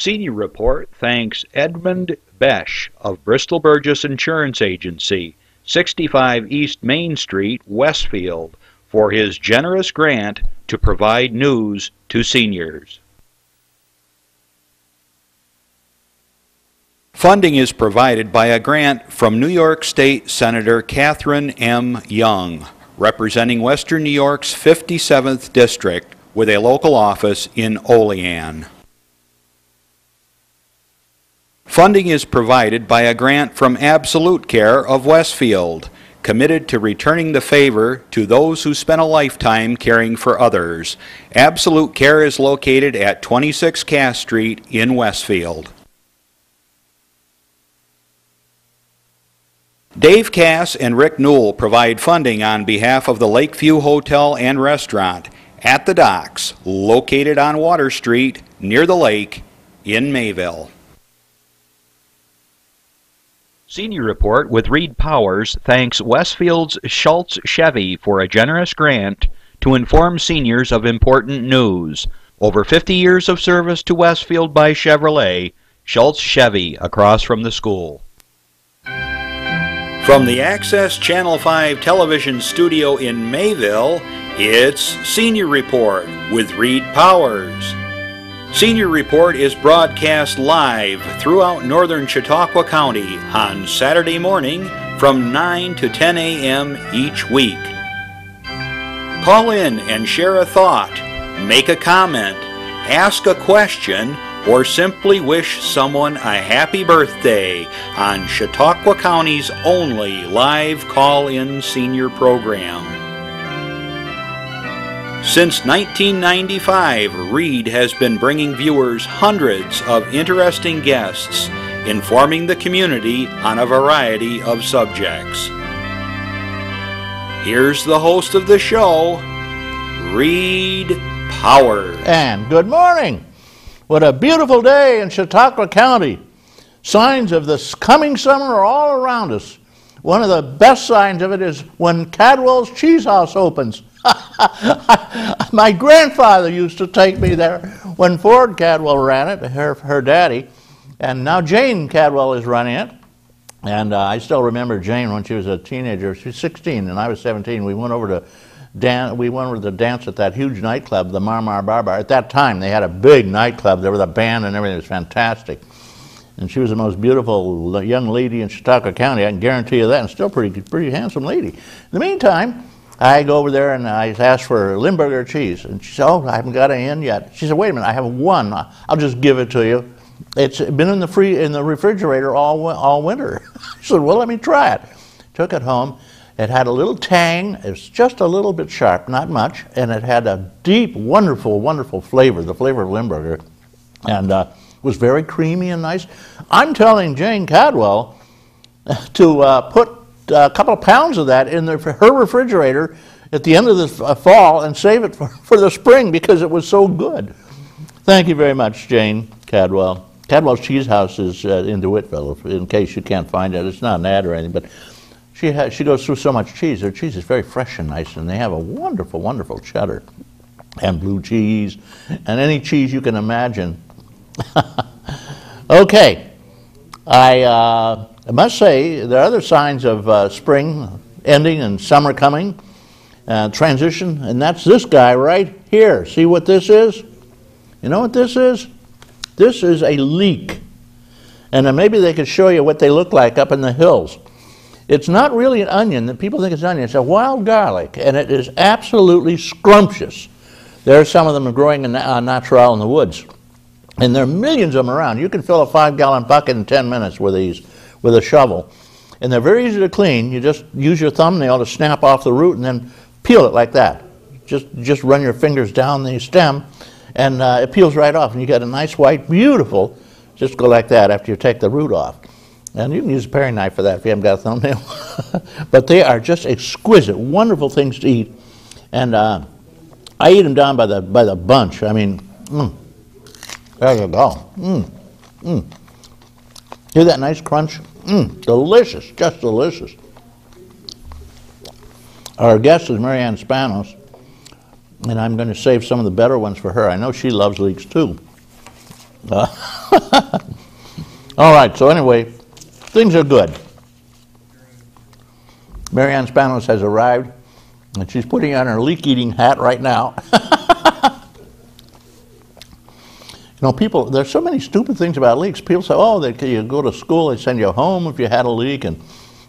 Senior Report thanks Edmund Besch of Bristol Burgess Insurance Agency, 65 East Main Street, Westfield, for his generous grant to provide news to seniors. Funding is provided by a grant from New York State Senator Catherine M. Young, representing Western New York's 57th District with a local office in Olean. Funding is provided by a grant from Absolute Care of Westfield, committed to returning the favor to those who spent a lifetime caring for others. Absolute Care is located at 26 Cass Street in Westfield. Dave Cass and Rick Newell provide funding on behalf of the Lakeview Hotel and Restaurant at the Docks, located on Water Street near the lake in Mayville. Senior Report with Reed Powers thanks Westfield's Schultz Chevy for a generous grant to inform seniors of important news. Over 50 years of service to Westfield by Chevrolet, Schultz Chevy across from the school. From the Access Channel 5 television studio in Mayville, it's Senior Report with Reed Powers. Senior Report is broadcast live throughout northern Chautauqua County on Saturday morning from 9 to 10 a.m. each week. Call in and share a thought, make a comment, ask a question, or simply wish someone a happy birthday on Chautauqua County's only live call-in senior program. Since 1995, Reed has been bringing viewers hundreds of interesting guests, informing the community on a variety of subjects. Here's the host of the show, Reed Powers. And good morning. What a beautiful day in Chautauqua County. Signs of this coming summer are all around us. One of the best signs of it is when Cadwell's Cheese House opens. My grandfather used to take me there when Ford Cadwell ran it, her daddy, and now Jane Cadwell is running it. And I still remember Jane when she was a teenager. She was 16 and I was 17. We went over to dance at that huge nightclub, the Mar Bar. At that time, they had a big nightclub. There was a band and everything. It was fantastic. And she was the most beautiful young lady in Chautauqua County. I can guarantee you that. And still pretty handsome lady. In the meantime, I go over there and I asked for Limburger cheese. And she said, oh, I haven't got it in yet. She said, wait a minute, I have one. I'll just give it to you. It's been in the refrigerator all winter. I said, well, let me try it. Took it home. It had a little tang. It was just a little bit sharp, not much. And it had a deep, wonderful, wonderful flavor, the flavor of Limburger. And was very creamy and nice. I'm telling Jane Cadwell to put a couple of pounds of that in her refrigerator at the end of the fall and save it for the spring because it was so good. Thank you very much, Jane Cadwell. Cadwell's Cheese House is in DeWittville, in case you can't find it. It's not an ad or anything, but she goes through so much cheese. Their cheese is very fresh and nice, and they have a wonderful, wonderful cheddar and blue cheese and any cheese you can imagine. Okay, I must say there are other signs of spring ending and summer coming, transition, and that's this guy right here. See what this is? You know what this is? This is a leek. And then maybe they could show you what they look like up in the hills. It's not really an onion. People think it's an onion. It's a wild garlic, and it is absolutely scrumptious. There are some of them growing in natural in the woods. And there are millions of them around. You can fill a 5-gallon bucket in 10 minutes with these, with a shovel. And they're very easy to clean. You just use your thumbnail to snap off the root and then peel it like that. Just run your fingers down the stem, and it peels right off. And you get a nice white, beautiful, just go like that after you take the root off. And you can use a paring knife for that if you haven't got a thumbnail. But they are just exquisite, wonderful things to eat. And I eat them down by the bunch. I mean, there you go. Hear that nice crunch? Delicious, just delicious. Our guest is Maryannspanos, and I'm going to save some of the better ones for her. I know she loves leeks too. All right, so anyway, things are good. Maryannspanos has arrived, and she's putting on her leak-eating hat right now. You know, people, there's so many stupid things about leaks. People say, oh, you go to school, they send you home if you had a leak, and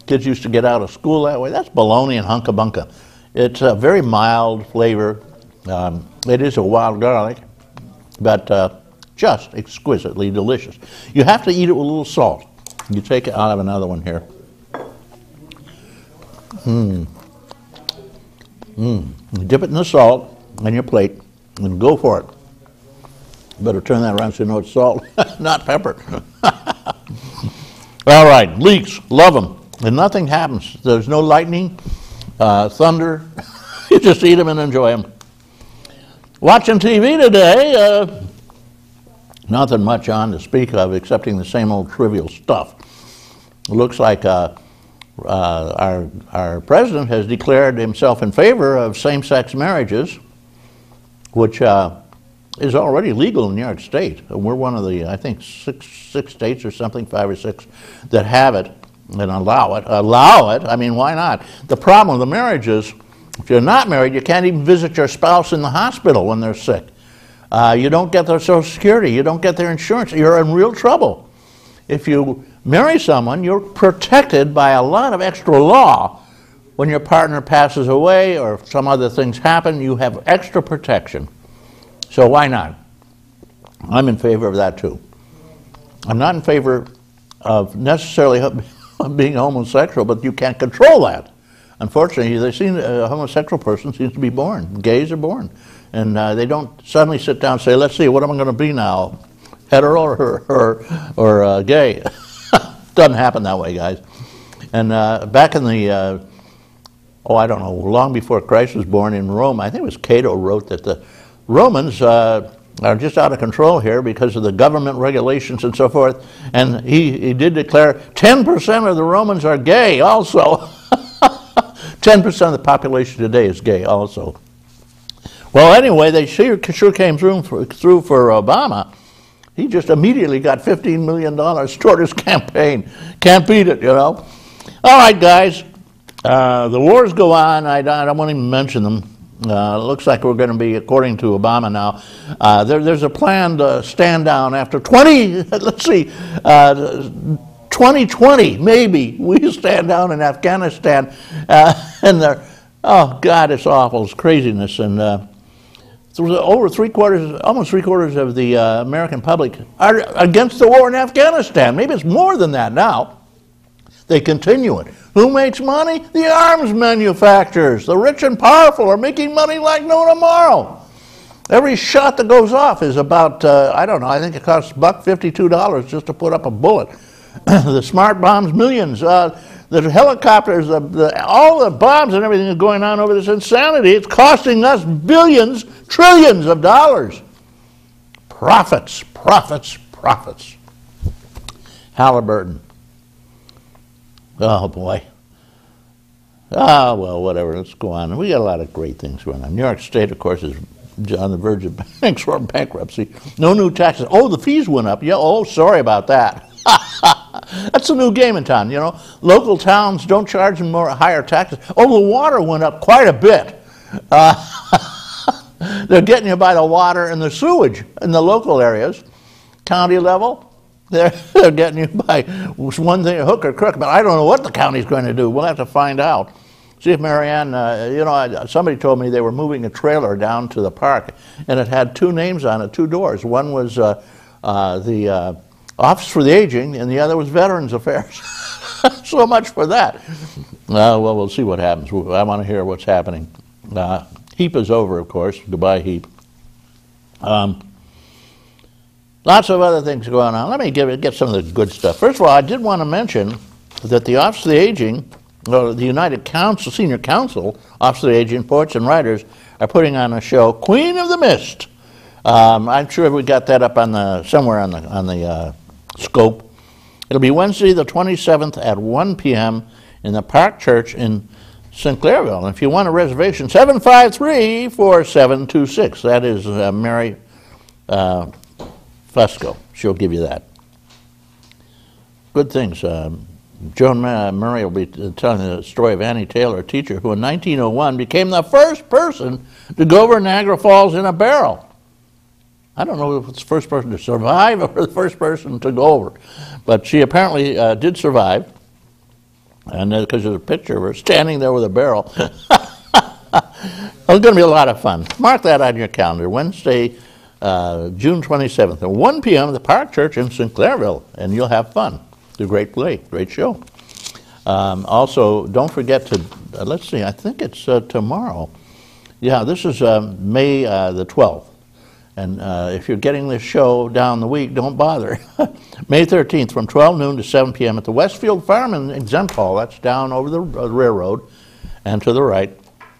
kids used to get out of school that way. That's baloney and hunka-bunka. It's a very mild flavor. It is a wild garlic, but just exquisitely delicious. You have to eat it with a little salt. You take it, I'll have another one here. You dip it in the salt on your plate and go for it. Better turn that around so you know it's salt, not pepper. All right, leeks, love them. And nothing happens. There's no lightning, thunder. You just eat them and enjoy them. Watching TV today, nothing much on to speak of excepting the same old trivial stuff. It looks like our president has declared himself in favor of same-sex marriages, which is already legal in New York State. We're one of the, I think, six states or something, 5 or 6, that have it and allow it. Allow it? I mean, why not? The problem with the marriage is, if you're not married, you can't even visit your spouse in the hospital when they're sick. You don't get their Social Security. You don't get their insurance. You're in real trouble. If you marry someone, you're protected by a lot of extra law. When your partner passes away or some other things happen, you have extra protection. So why not? I'm in favor of that too. I'm not in favor of necessarily being homosexual, but you can't control that. Unfortunately, a homosexual person seems to be born. Gays are born. And they don't suddenly sit down and say, let's see, what am I going to be now? Hetero or gay? Doesn't happen that way, guys. And back in the, I don't know, long before Christ was born in Rome, I think it was Cato wrote that the Romans are just out of control here because of the government regulations and so forth. And he did declare 10% of the Romans are gay also. 10% of the population today is gay also. Well, anyway, they sure came through for Obama. He just immediately got $15 million toward his campaign. Can't beat it, you know. All right, guys. The wars go on. I don't want to even mention them. It looks like we're going to be, according to Obama now, there's a planned stand down after 2020, maybe, we stand down in Afghanistan. And they're, oh, God, it's awful. It's craziness. And over almost three quarters of the American public are against the war in Afghanistan. Maybe it's more than that now. They continue it. Who makes money? The arms manufacturers. The rich and powerful are making money like no tomorrow. Every shot that goes off is about, I don't know, I think it costs $52 just to put up a bullet. The smart bombs, millions. The helicopters, all the bombs and everything is going on over this insanity. It's costing us billions, trillions of dollars. Profits, profits, profits. Halliburton. Oh, boy. Ah, well, whatever. Let's go on. We got a lot of great things going on. New York State, of course, is on the verge of bankruptcy. No new taxes. Oh, the fees went up. Yeah. Oh, sorry about that. That's a new game in town, you know. Local towns don't charge them higher taxes. Oh, the water went up quite a bit. They're getting you by the water and the sewage in the local areas. County level, they're getting you by one thing, hook or crook, but I don't know what the county's going to do. We'll have to find out. See if Marianne, you know, somebody told me they were moving a trailer down to the park, and it had 2 names on it, 2 doors. One was the Office for the Aging, and the other was Veterans Affairs. So much for that. Well, we'll see what happens. I want to hear what's happening. HEAP is over, of course. Goodbye, HEAP. Lots of other things going on. Let me get some of the good stuff. First of all, I did want to mention that the Office of the Aging, or the United Council, Senior Council, Office of the Aging, Poets and Writers, are putting on a show, Queen of the Mist. I'm sure we got that up on somewhere on the scope. It'll be Wednesday the 27th at 1 p.m. in the Park Church in Sinclairville. And if you want a reservation, 753-4726. That is Mary Fusco. She'll give you that. Good things. Joan Murray will be telling the story of Annie Taylor, a teacher who in 1901 became the first person to go over Niagara Falls in a barrel. I don't know if it's the first person to survive or the first person to go over, but she apparently did survive, and because there's a picture of her standing there with a barrel. It's going to be a lot of fun. Mark that on your calendar, Wednesday, June 27th at 1 p.m. at the Park Church in Sinclairville, and you'll have fun. It's a great play, great show. Also, don't forget to, let's see, I think it's tomorrow. Yeah, this is May the 12th. And if you're getting this show down the week, don't bother. May 13th from 12 noon to 7 p.m. at the Westfield Farm in Exempt Hall. That's down over the railroad and to the right.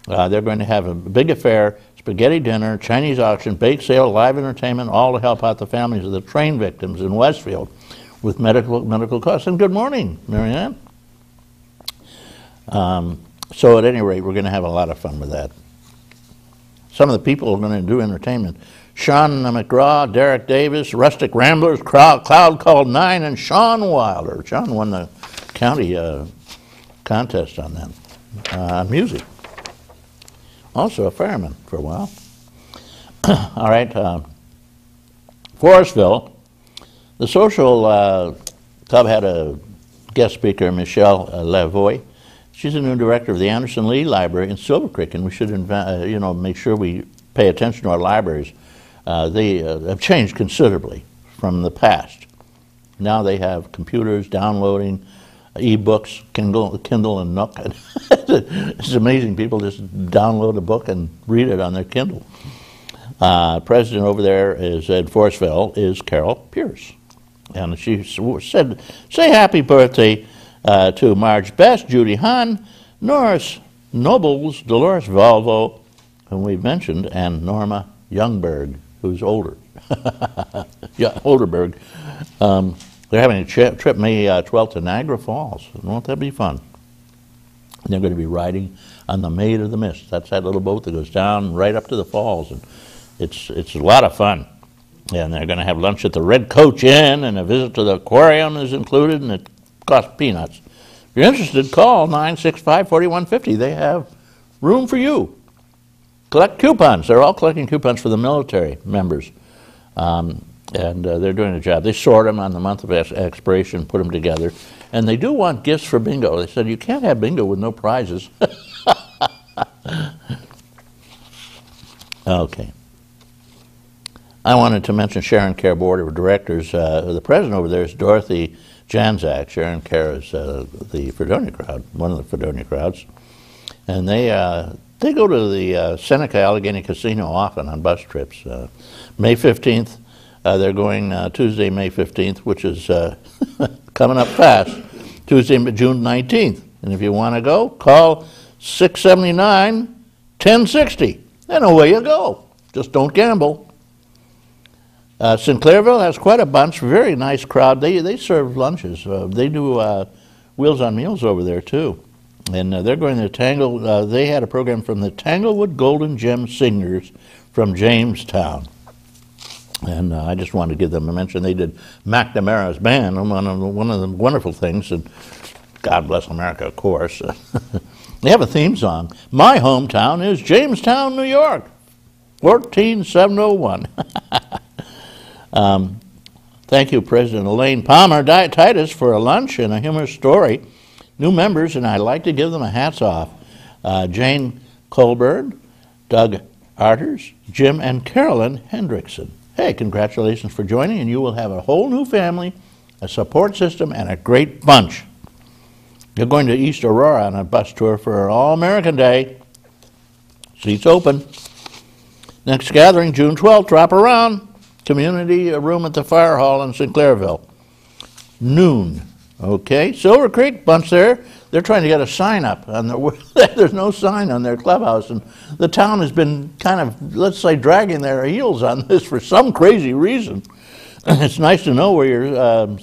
They're going to have a big affair, spaghetti dinner, Chinese auction, bake sale, live entertainment, all to help out the families of the train victims in Westfield with medical costs. And good morning, Marianne. So at any rate, we're going to have a lot of fun with that. Some of the people are going to do entertainment. Sean McGraw, Derek Davis, Rustic Ramblers, Cloud Called 9, and Sean Wilder. Sean won the county contest on that, music. Also a fireman for a while. All right, Forestville. The social club had a guest speaker, Michelle Lavoie. She's the new director of the Anderson Lee Library in Silver Creek, and we should make sure we pay attention to our libraries. They have changed considerably from the past. Now they have computers downloading e-books, Kindle and Nook. It's amazing. People just download a book and read it on their Kindle. President over there is at Forestville is Carol Pierce. And she said, say happy birthday to Marge Best, Judy Hahn, Norris Nobles, Dolores Volvo, whom we've mentioned, and Norma Youngberg, who's older. Yeah, Olderberg. They're having a trip May 12th to Niagara Falls. Won't that be fun? And they're going to be riding on the Maid of the Mist. That's that little boat that goes down right up to the falls. And it's a lot of fun. And they're going to have lunch at the Red Coach Inn, and a visit to the aquarium is included, and it costs peanuts. If you're interested, call 965-4150. They have room for you. Collect coupons. They're all collecting coupons for the military members. And they're doing a job. They sort them on the month of expiration, put them together. And they do want gifts for bingo. They said, you can't have bingo with no prizes. Okay. I wanted to mention Sharon Care Board of Directors. The president over there is Dorothy Janzak. Sharon Care is the Fredonia crowd, one of the Fredonia crowds. And they go to the Seneca Allegheny Casino often on bus trips. May 15th, they're going Tuesday, May 15th, which is coming up fast, Tuesday, June 19th. And if you want to go, call 679-1060, and away you go. Just don't gamble. Sinclairville has quite a bunch, very nice crowd. They serve lunches. They do Wheels on Meals over there, too. And they're going to Tangle. They had a program from the Tanglewood Golden Gem Singers from Jamestown. And I just wanted to give them a mention. They did McNamara's Band, one of the wonderful things, and God Bless America, of course. They have a theme song. My hometown is Jamestown, New York, 14701. Thank you, President Elaine Palmer Titus, for a lunch and a humorous story. New members, and I'd like to give them a hats off. Jane Colbert, Doug Arters, Jim and Carolyn Hendrickson. Hey, congratulations for joining, and you will have a whole new family, a support system, and a great bunch. You're going to East Aurora on a bus tour for All-American Day. Seats open. Next gathering, June 12th, drop around. Community room at the fire hall in Sinclairville. Noon. Okay, Silver Creek, bunch there. They're trying to get a sign up. There's no sign on their clubhouse, and the town has been kind of, let's say, dragging their heels on this for some crazy reason. It's nice to know where you're